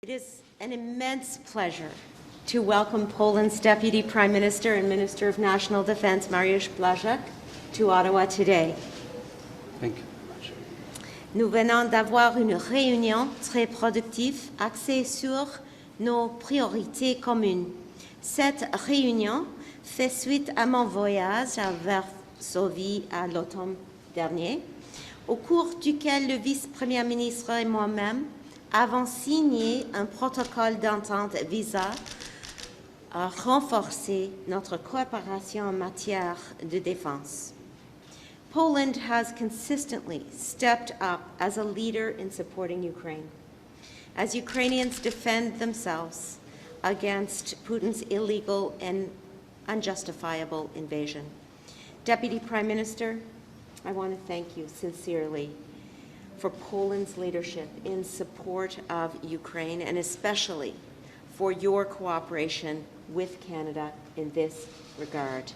It is an immense pleasure to welcome Poland's Deputy Prime Minister and Minister of National Defense, Mariusz Błaszczak, to Ottawa today. Thank you very much. Nous venons d'avoir une réunion très productive axée sur nos priorités communes. Cette réunion fait suite à mon voyage à Varsovie à l'automne dernier, au cours duquel le vice-premier ministre et moi-même avons signé un protocole d'entente visant à renforcer notre coopération en matière de défense. Poland has consistently stepped up as a leader in supporting Ukraine, as Ukrainians defend themselves against Putin's illegal and unjustifiable invasion. Deputy Prime Minister, I want to thank you sincerely for Poland's leadership in support of Ukraine, and especially for your cooperation with Canada in this regard.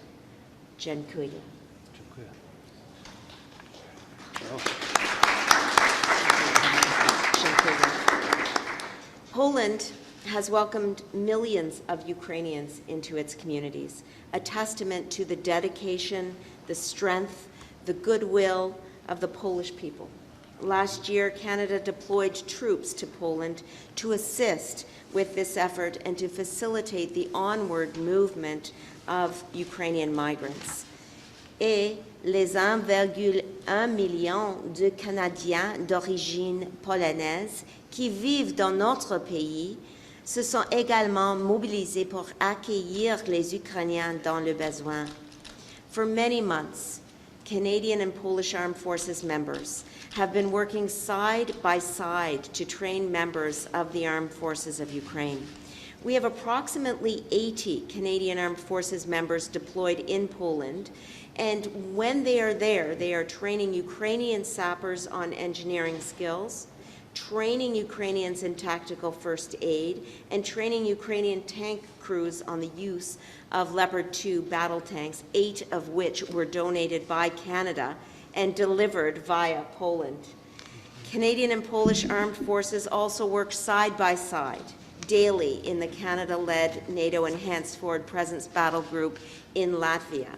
Dziękuję. Dziękuję. Poland has welcomed millions of Ukrainians into its communities, a testament to the dedication, the strength, the goodwill of the Polish people. Last year, Canada deployed troops to Poland to assist with this effort and to facilitate the onward movement of Ukrainian migrants. Et les 1,1 million de Canadiens d'origine polonaise qui vivent dans notre pays se sont également mobilisés pour accueillir les Ukrainiens dans le besoin. For many months, Canadian and Polish Armed Forces members have been working side by side to train members of the Armed Forces of Ukraine. We have approximately 80 Canadian Armed Forces members deployed in Poland, and when they are there, they are training Ukrainian sappers on engineering skills, training Ukrainians in tactical first aid, and training Ukrainian tank crews on the use of Leopard 2 battle tanks, 8 of which were donated by Canada and delivered via Poland. Canadian and Polish armed forces also work side by side daily in the Canada-led NATO Enhanced Forward Presence Battle Group in Latvia.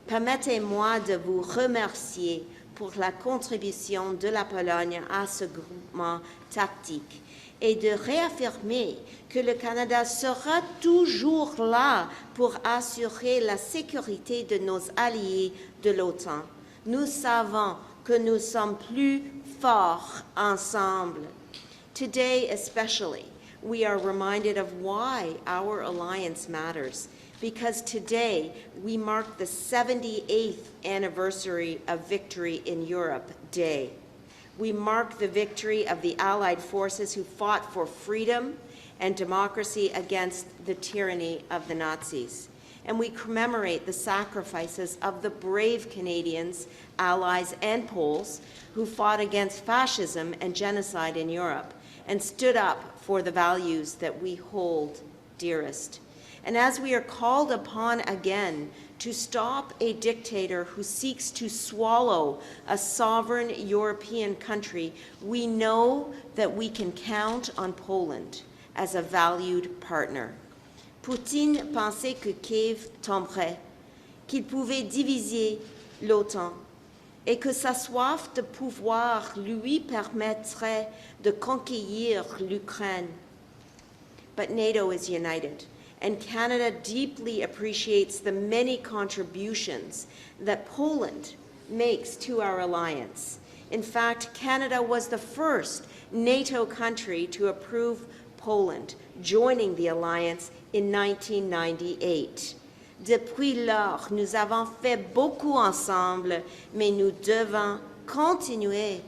Permettez-moi de vous remercier pour la contribution de la Pologne à ce groupement tactique et de réaffirmer que le Canada sera toujours là pour assurer la sécurité de nos alliés de l'OTAN. Nous savons que nous sommes plus forts ensemble. Today especially, we are reminded of why our alliance matters, because today we mark the 78th anniversary of Victory in Europe Day. We mark the victory of the Allied forces who fought for freedom and democracy against the tyranny of the Nazis. And we commemorate the sacrifices of the brave Canadians, Allies, and Poles who fought against fascism and genocide in Europe and stood up for the values that we hold dearest. And as we are called upon again to stop a dictator who seeks to swallow a sovereign European country, we know that we can count on Poland as a valued partner. Poutine pensait que Kiev tomberait, qu'il pouvait diviser l'OTAN et que sa soif de pouvoir lui permettrait de conquérir l'Ukraine. But NATO is united, and Canada deeply appreciates the many contributions that Poland makes to our alliance. In fact, Canada was the first NATO country to approve Poland joining the alliance in 1998. Depuis lors, nous avons fait beaucoup ensemble, mais nous devons continuer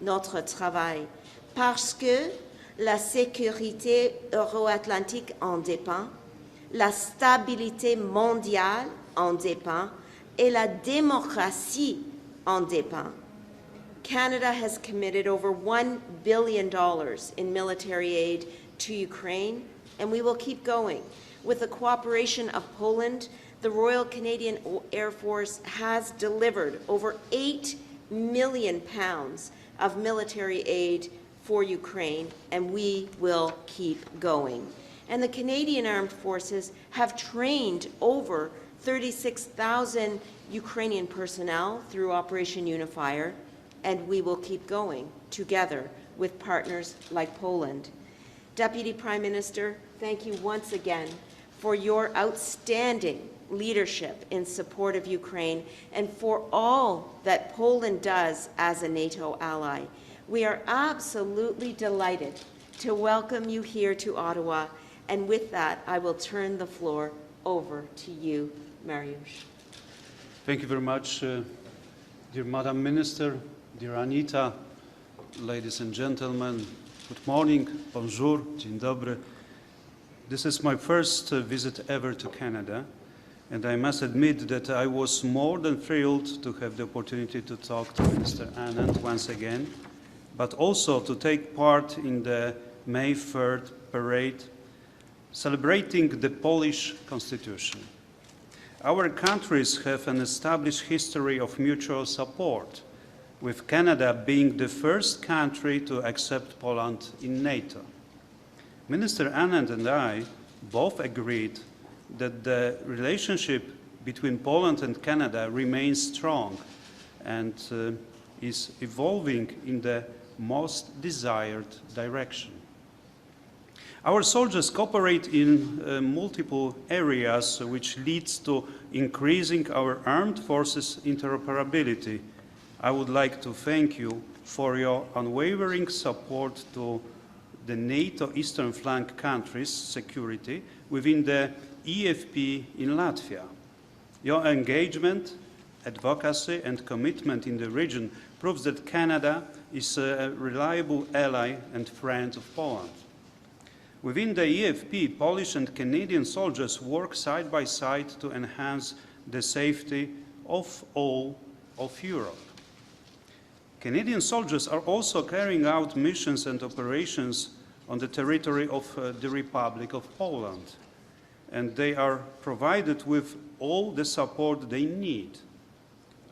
notre travail parce que la sécurité euro-atlantique en dépend, la stabilité mondiale en dépend, et la démocratie en dépend. Canada has committed over $1 billion in military aid to Ukraine, and we will keep going. With the cooperation of Poland, the Royal Canadian Air Force has delivered over £8 million of military aid for Ukraine, and we will keep going. And the Canadian Armed Forces have trained over 36,000 Ukrainian personnel through Operation Unifier, and we will keep going together with partners like Poland. Deputy Prime Minister, thank you once again for your outstanding leadership in support of Ukraine and for all that Poland does as a NATO ally. We are absolutely delighted to welcome you here to Ottawa, and with that, I will turn the floor over to you, Mariusz. Thank you very much, dear Madam Minister, dear Anita, ladies and gentlemen. Good morning, bonjour, dzień dobry. This is my first visit ever to Canada, and I must admit that I was more than thrilled to have the opportunity to talk to Minister Anand once again, but also to take part in the May 3rd parade celebrating the Polish Constitution. Our countries have an established history of mutual support, with Canada being the first country to accept Poland in NATO. Minister Anand and I both agreed that the relationship between Poland and Canada remains strong and is evolving in the most desired direction. Our soldiers cooperate in multiple areas, which leads to increasing our armed forces interoperability. I would like to thank you for your unwavering support to the NATO Eastern Flank countries' security within the EFP in Latvia. Your engagement, advocacy, and commitment in the region proves that Canada is a reliable ally and friend of Poland. Within the EFP, Polish and Canadian soldiers work side by side to enhance the safety of all of Europe. Canadian soldiers are also carrying out missions and operations on the territory of the Republic of Poland, and they are provided with all the support they need.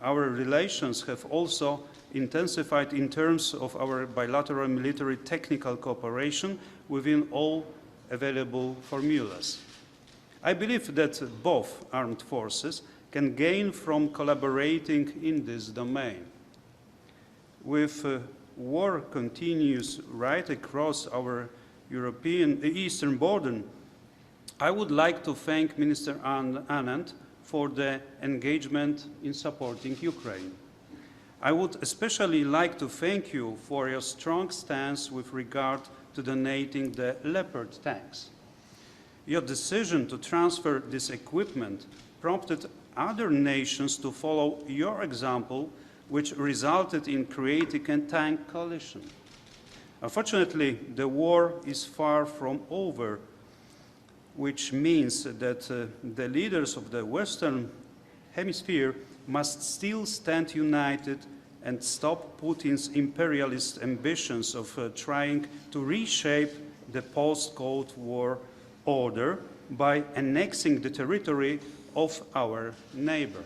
Our relations have also intensified in terms of our bilateral military technical cooperation within all available formulas. I believe that both armed forces can gain from collaborating in this domain. With war continues right across our eastern border, I would like to thank Minister Anand for the engagement in supporting Ukraine. I would especially like to thank you for your strong stance with regard to donating the Leopard tanks. Your decision to transfer this equipment prompted other nations to follow your example, which resulted in creating a tank coalition. Unfortunately, the war is far from over, which means that the leaders of the Western Hemisphere must still stand united and stop Putin's imperialist ambitions of trying to reshape the post-Cold War order by annexing the territory of our neighbor.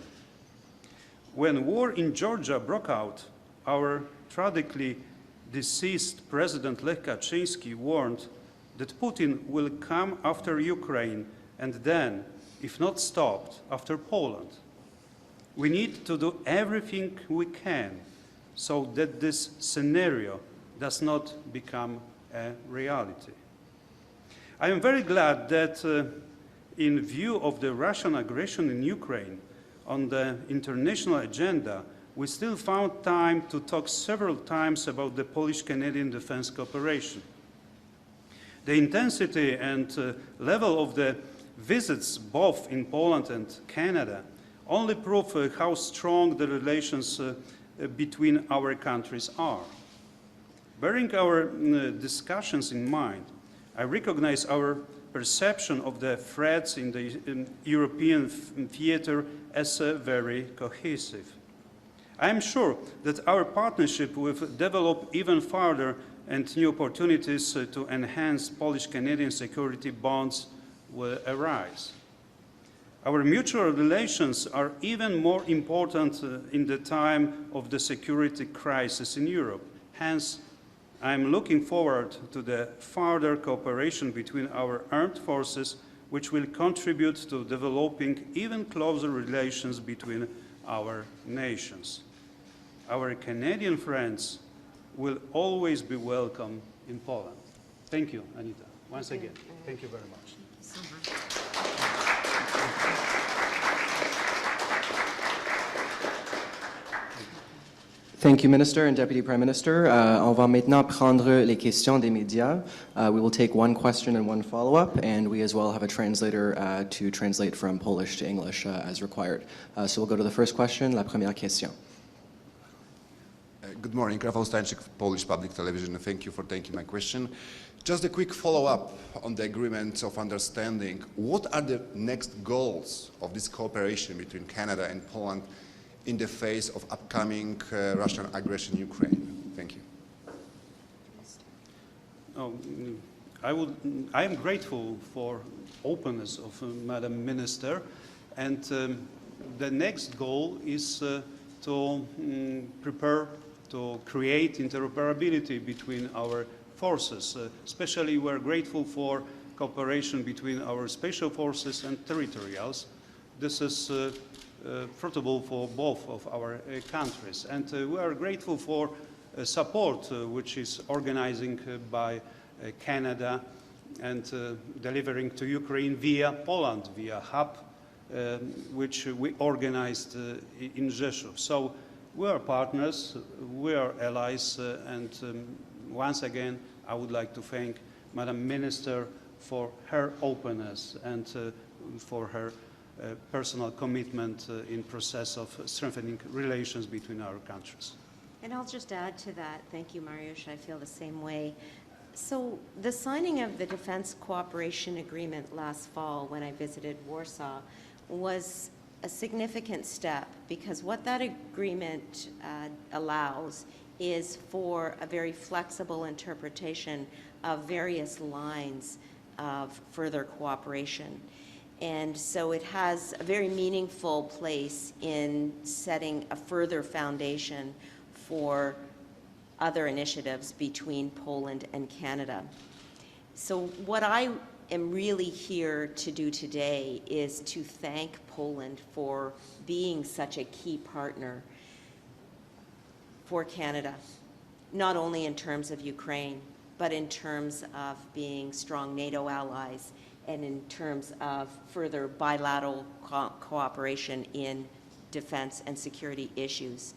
When war in Georgia broke out, our tragically deceased President Lech Kaczynski warned that Putin will come after Ukraine and then, if not stopped, after Poland. We need to do everything we can so that this scenario does not become a reality. I am very glad that in view of the Russian aggression in Ukraine, on the international agenda, we still found time to talk several times about the Polish-Canadian defense cooperation. The intensity and level of the visits both in Poland and Canada only prove how strong the relations between our countries are. Bearing our discussions in mind, I recognize our perception of the threats in the European theater as very cohesive. I am sure that our partnership will develop even further and new opportunities to enhance Polish-Canadian security bonds will arise. Our mutual relations are even more important in the time of the security crisis in Europe. Hence, I'm looking forward to the further cooperation between our armed forces, which will contribute to developing even closer relations between our nations. Our Canadian friends will always be welcome in Poland. Thank you, Anita, once again. Thank you very much. So much. Thank you, Minister and Deputy Prime Minister. On va maintenant prendre les questions des médias. We will take one question and one follow-up, and we as well have a translator to translate from Polish to English as required. So we'll go to the first question, la première question. Good morning, Rafał Stańczyk, Polish Public Television. Thank you for taking my question. Just a quick follow-up on the agreement of understanding. What are the next goals of this cooperation between Canada and Poland in the face of upcoming Russian aggression in Ukraine? Thank you. I am grateful for openness of Madam Minister, and the next goal is to prepare to create interoperability between our forces. Especially we're grateful for cooperation between our special forces and territorials. This is fruitful for both of our countries. And we are grateful for support which is organizing by Canada and delivering to Ukraine via Poland, via hub, which we organized in Rzeszów. So we are partners, we are allies, and once again, I would like to thank Madam Minister for her openness and for her personal commitment in process of strengthening relations between our countries. And I'll just add to that. Thank you, Mariusz. I feel the same way. So the signing of the Defense Cooperation Agreement last fall when I visited Warsaw was a significant step, because what that agreement allows is for a very flexible interpretation of various lines of further cooperation. And so it has a very meaningful place in setting a further foundation for other initiatives between Poland and Canada. So what I am really here to do today is to thank Poland for being such a key partner for Canada, not only in terms of Ukraine, but in terms of being strong NATO allies and in terms of further bilateral cooperation in defense and security issues.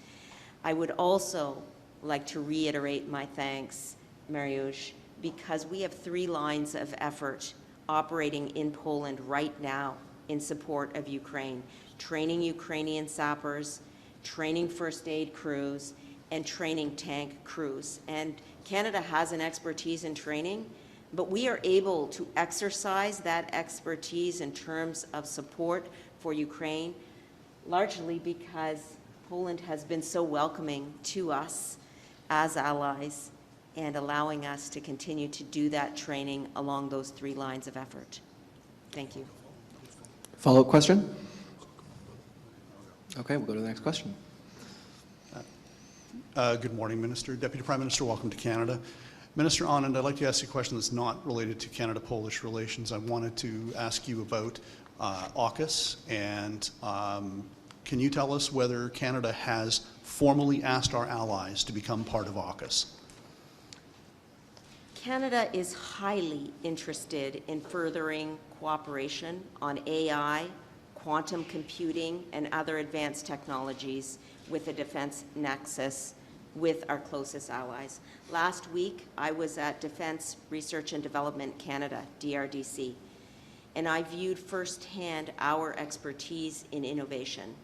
I would also like to reiterate my thanks, Mariusz, because we have 3 lines of effort operating in Poland right now in support of Ukraine: training Ukrainian sappers, training first aid crews, and training tank crews. And Canada has an expertise in training, but we are able to exercise that expertise in terms of support for Ukraine, largely because Poland has been so welcoming to us as allies and allowing us to continue to do that training along those 3 lines of effort. Thank you. Follow-up question? Okay, we'll go to the next question. Good morning, Minister. Deputy Prime Minister, welcome to Canada. Minister Anand, I'd like to ask you a question that's not related to Canada-Polish relations. I wanted to ask you about AUKUS, and can you tell us whether Canada has formally asked our allies to become part of AUKUS? Canada is highly interested in furthering cooperation on AI, quantum computing, and other advanced technologies with the defense nexus with our closest allies. Last week, I was at Defense Research and Development Canada, DRDC, and I viewed firsthand our expertise in innovation.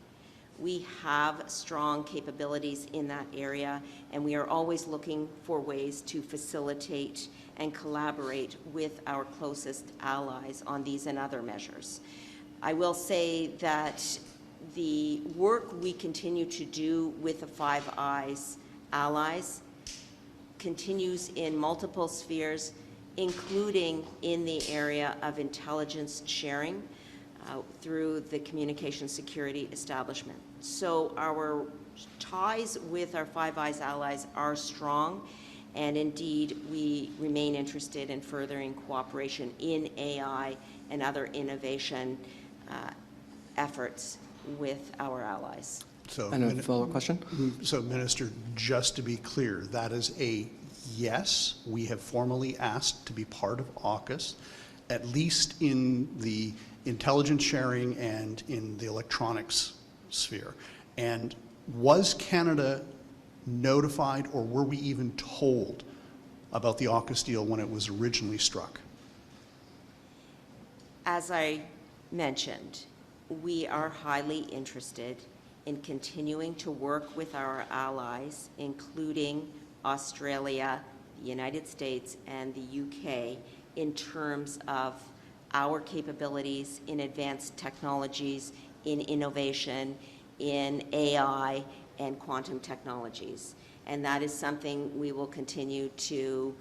We have strong capabilities in that area, and we are always looking for ways to facilitate and collaborate with our closest allies on these and other measures. I will say that the work we continue to do with the Five Eyes allies continues in multiple spheres, including in the area of intelligence sharing through the communication security establishment. So our ties with our Five Eyes allies are strong, And indeed, we remain interested in furthering cooperation in AI and other innovation efforts with our allies. So, And a follow-up question? So, Minister, just to be clear, that is a yes. We have formally asked to be part of AUKUS, at least in the intelligence sharing and in the electronics sphere. And was Canada notified, or were we even told about the AUKUS deal when it was originally struck? As I mentioned, we are highly interested in continuing to work with our allies, including Australia, the United States, and the UK, in terms of our capabilities in advanced technologies, in innovation, in AI, and quantum technologies. And that is something we will continue to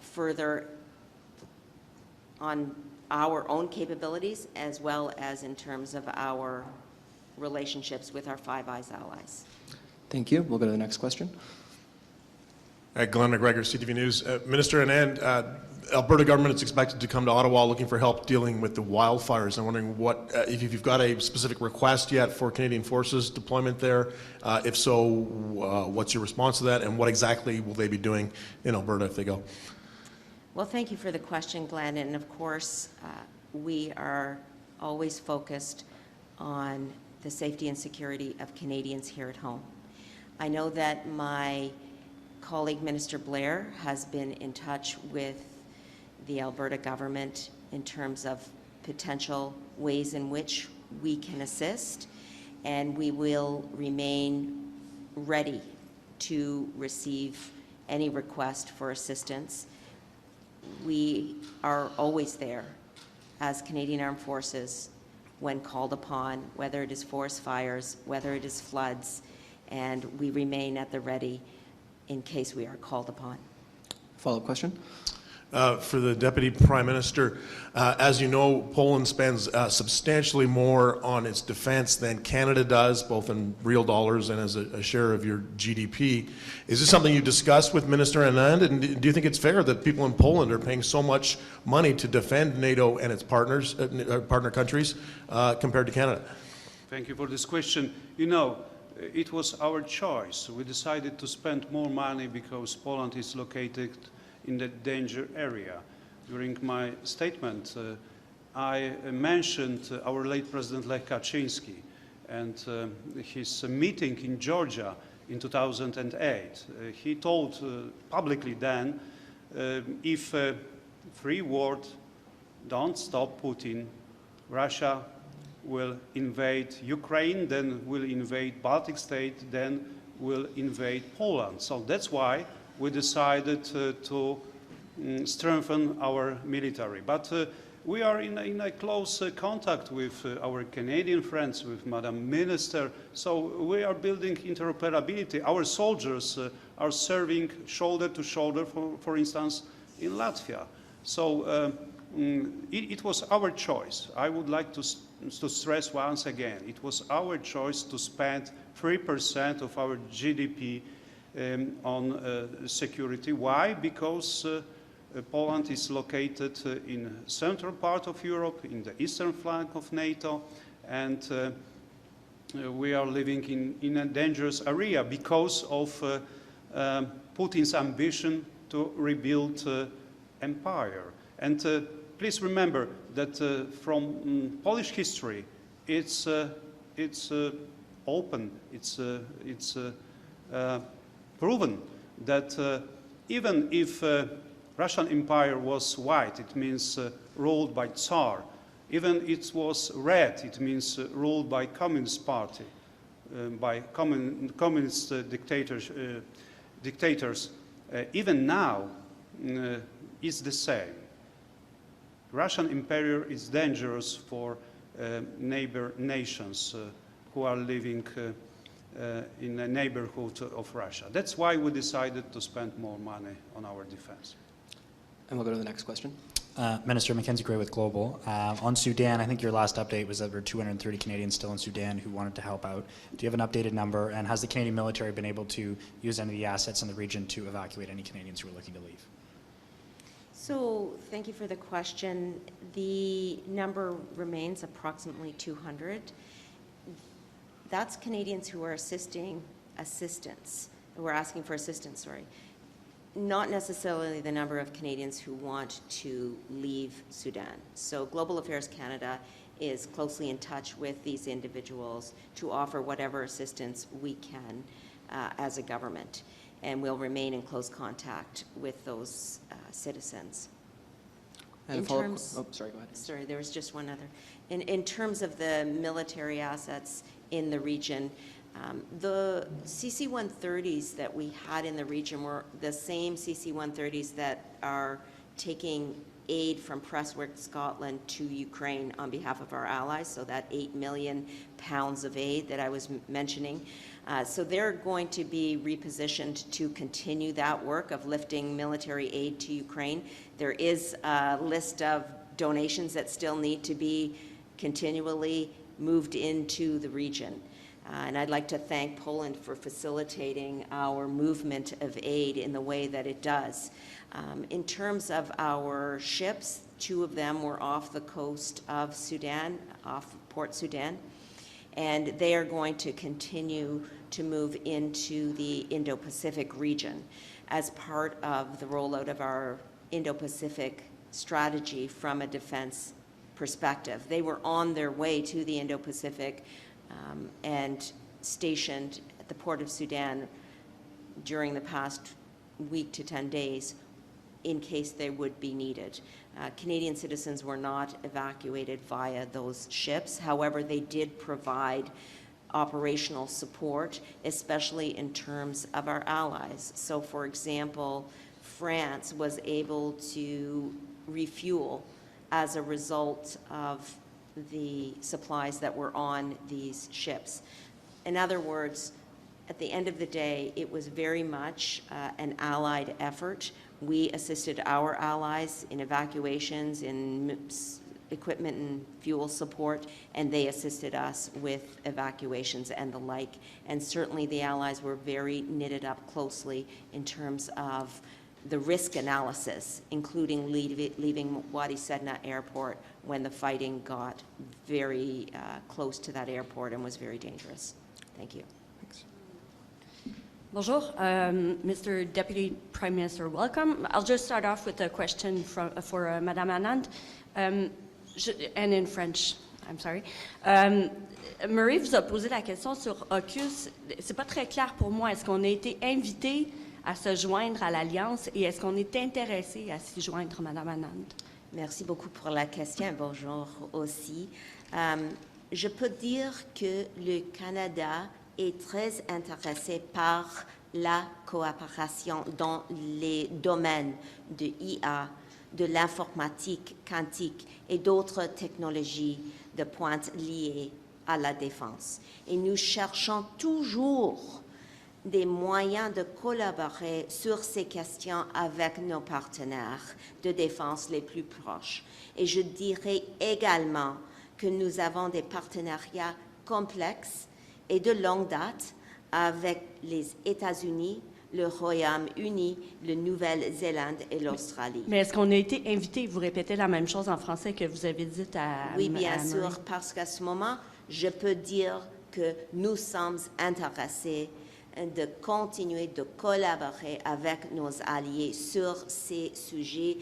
further on our own capabilities, as well as in terms of our relationships with our Five Eyes allies. Thank you. We'll go to the next question. Glenn McGregor, CTV News. Minister Anand, Alberta government is expected to come to Ottawa looking for help dealing with the wildfires. I'm wondering what, if you've got a specific request yet for Canadian Forces deployment there. If so, what's your response to that, and what exactly will they be doing in Alberta if they go? Well, thank you for the question, Glenn. And of course, we are always focused on the safety and security of Canadians here at home. I know that my colleague, Minister Blair, has been in touch with the Alberta government in terms of potential ways in which we can assist, and we will remain ready to receive any request for assistance. We are always there as Canadian Armed Forces when called upon, whether it is forest fires, whether it is floods, and we remain at the ready in case we are called upon. Follow-up question? For the Deputy Prime Minister, as you know, Poland spends substantially more on its defense than Canada does, both in real dollars and as a share of your GDP. Is this something you discussed with Minister Anand, and do you think it's fair that people in Poland are paying so much money to defend NATO and its partners, partner countries, compared to Canada? Thank you for this question. You know, it was our choice. We decided to spend more money because Poland is located in the danger area. During my statement, I mentioned our late President Lech Kaczynski and his meeting in Georgia in 2008. He told publicly then, if free world don't stop Putin, Russia will invade Ukraine, then will invade Baltic state, then will invade Poland. So that's why we decided to strengthen our military. But we are in a close contact with our Canadian friends, with Madam Minister, so we are building interoperability. Our soldiers are serving shoulder to shoulder, for instance, in Latvia. So it was our choice. I would like to stress once again, it was our choice to spend 3% of our GDP on security. Why? Because Poland is located in the central part of Europe, in the eastern flank of NATO, and we are living in a dangerous area because of Putin's ambition to rebuild empire. And please remember that from Polish history, it's open, it's proven that even if Russian Empire was white, it means ruled by Tsar. Even it was red, it means ruled by Communist Party, by communist dictators. Even now, it's the same. Russian Empire is dangerous for neighbor nations who are living in a neighborhood of Russia. That's why we decided to spend more money on our defense. And we'll go to the next question. Minister Mackenzie Gray with Global. On Sudan, I think your last update was that there were 230 Canadians still in Sudan who wanted to help out. Do you have an updated number? And has the Canadian military been able to use any of the assets in the region to evacuate any Canadians who are looking to leave? So thank you for the question. The number remains approximately 200. That's Canadians who are who are asking for assistance, sorry. Not necessarily the number of Canadians who want to leave Sudan. So Global Affairs Canada is closely in touch with these individuals to offer whatever assistance we can as a government. And we'll remain in close contact with those citizens. And In follow-up terms- oh, sorry, go ahead. Sorry, there was just one other. In terms of the military assets in the region, the CC-130s that we had in the region were the same CC-130s that are taking aid from Presswork Scotland to Ukraine on behalf of our allies, so that 8 million pounds of aid that I was mentioning. So they're going to be repositioned to continue that work of lifting military aid to Ukraine. There is a list of donations that still need to be continually moved into the region. And I'd like to thank Poland for facilitating our movement of aid in the way that it does. In terms of our ships, 2 of them were off the coast of Sudan, off Port Sudan, and they are going to continue to move into the Indo-Pacific region as part of the rollout of our Indo-Pacific strategy from a defense perspective. They were on their way to the Indo-Pacific and stationed at the Port of Sudan during the past week to 10 days in case they would be needed. Canadian citizens were not evacuated via those ships. However, they did provide operational support, especially in terms of our allies. So, for example, France was able to refuel as a result of the supplies that were on these ships. In other words, at the end of the day, it was very much an allied effort. We assisted our allies in evacuations, in equipment and fuel support, and they assisted us with evacuations and the like. And certainly the allies were very knitted up closely in terms of the risk analysis, including leaving Wadi Sedna Airport when the fighting got very close to that airport and was very dangerous. Thank you. Bonjour, Mr. Deputy Prime Minister, welcome. I'll just start off with a question for Madame Anand, and in French, I'm sorry. Marie vous a posé la question sur AUKUS. C'est pas très clair pour moi. Est-ce qu'on a été invité à se joindre à l'Alliance et est-ce qu'on est intéressé à s'y joindre, Madame Anand? Merci beaucoup pour la question. Bonjour aussi. Je peux dire que le Canada est très intéressé par la coopération dans les domaines de IA, de l'informatique quantique et d'autres technologies de pointe liées à la défense. Et nous cherchons toujours des moyens de collaborer sur ces questions avec nos partenaires de défense les plus proches. Et je dirais également que nous avons des partenariats complexes et de longue date avec les États-Unis, le Royaume-Uni, la Nouvelle-Zélande et l'Australie. Mais est-ce qu'on a été invité? Vous répétez la même chose en français que vous avez dit à Oui, bien à sûr, Marie. parce qu'à ce moment, je peux dire que nous sommes intéressés de continuer de collaborer avec nos alliés sur ces sujets,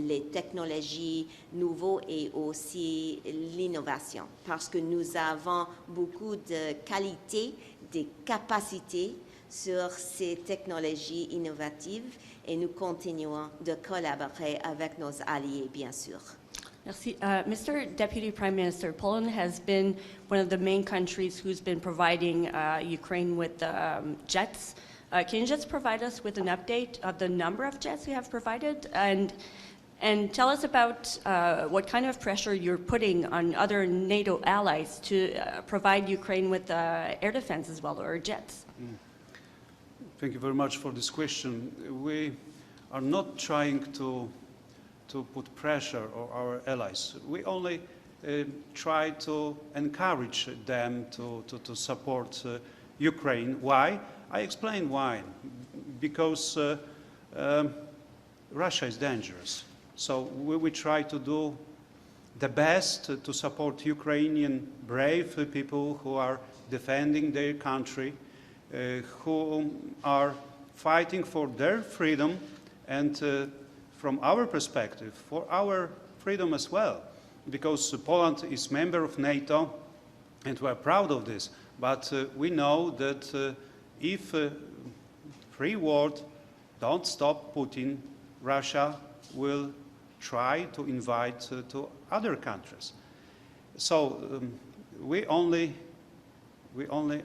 les technologies nouvelles et aussi l'innovation, parce que nous avons beaucoup de qualités, de capacités sur ces technologies innovatives et nous continuons de collaborer avec nos alliés, bien sûr. Merci. Mr. Deputy Prime Minister, Poland has been one of the main countries who's been providing Ukraine with jets. Can you just provide us with an update of the number of jets you have provided and tell us about what kind of pressure you're putting on other NATO allies to provide Ukraine with air defense as well, or jets? Thank you very much for this question. We are not trying to to put pressure on our allies. We only try to encourage them to support Ukraine. Why? I explain why. Because Russia is dangerous. So we try to do the best to support Ukrainian brave people who are defending their country, who are fighting for their freedom and from our perspective, for our freedom as well. Because Poland is member of NATO and we are proud of this. But we know that if free world don't stop Putin, Russia will try to invite to other countries. So we only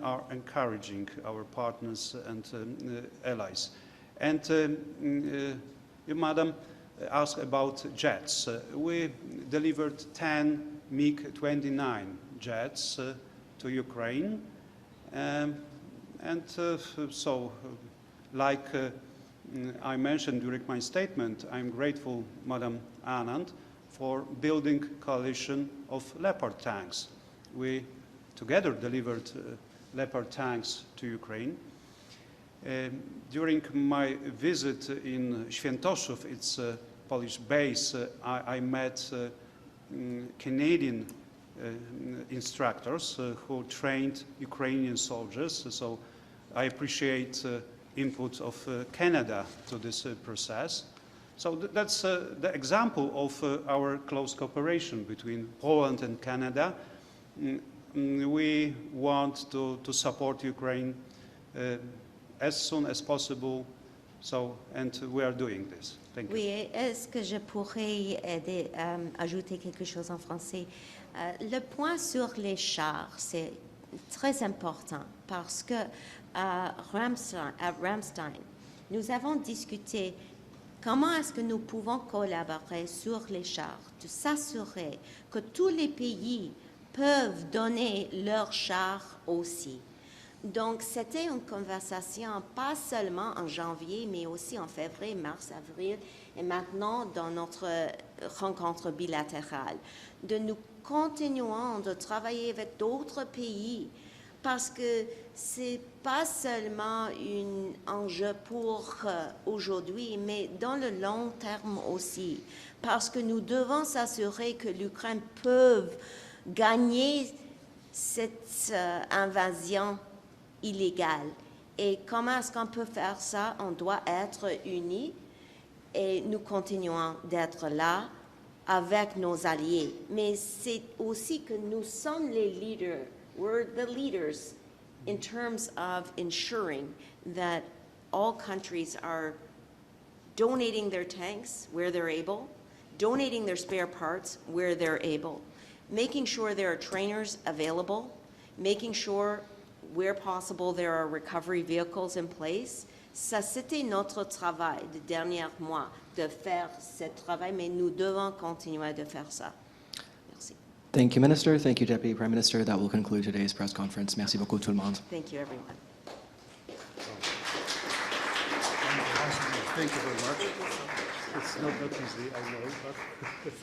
are encouraging our partners and allies. And you, Madam, asked about jets. We delivered 10 MiG-29 jets to Ukraine. So, like I mentioned during my statement, I'm grateful, Madam Anand, for building coalition of Leopard tanks. We together delivered Leopard tanks to Ukraine. During my visit in Świętoszów, it's a Polish base, I met Canadian instructors who trained Ukrainian soldiers. So I appreciate input of Canada to this process. So that's the example of our close cooperation between Poland and Canada. We want to support Ukraine as soon as possible, and we are doing this. Thank you. Oui, est-ce que je pourrais ajouter quelque chose en français? Le point sur les chars, c'est très important parce que à Ramstein, nous avons discuté comment est-ce que nous pouvons collaborer sur les chars, de s'assurer que tous les pays peuvent donner leurs chars aussi. Donc, c'était une conversation pas seulement en janvier, mais aussi en février, mars, avril, et maintenant dans notre rencontre bilatérale. Nous continuons de travailler avec d'autres pays parce que c'est pas seulement un enjeu pour aujourd'hui, mais dans le long terme aussi, parce que nous devons s'assurer que l'Ukraine peut gagner cette invasion illégale. Et comment est-ce qu'on peut faire ça? On doit être unis et nous continuons d'être là avec nos alliés. Mais c'est aussi que nous sommes les leaders. We're the leaders in terms of ensuring that all countries are donating their tanks where they're able, donating their spare parts where they're able, making sure there are trainers available, making sure where possible there are recovery vehicles in place. Ça, c'était notre travail des derniers mois, de faire ce travail, mais nous devons continuer de faire ça. Merci. Thank you, Minister. Thank you, Deputy Prime Minister. That will conclude today's press conference. Merci beaucoup tout le monde. Thank you, everyone. Thank you very much. It's not that easy, I know, but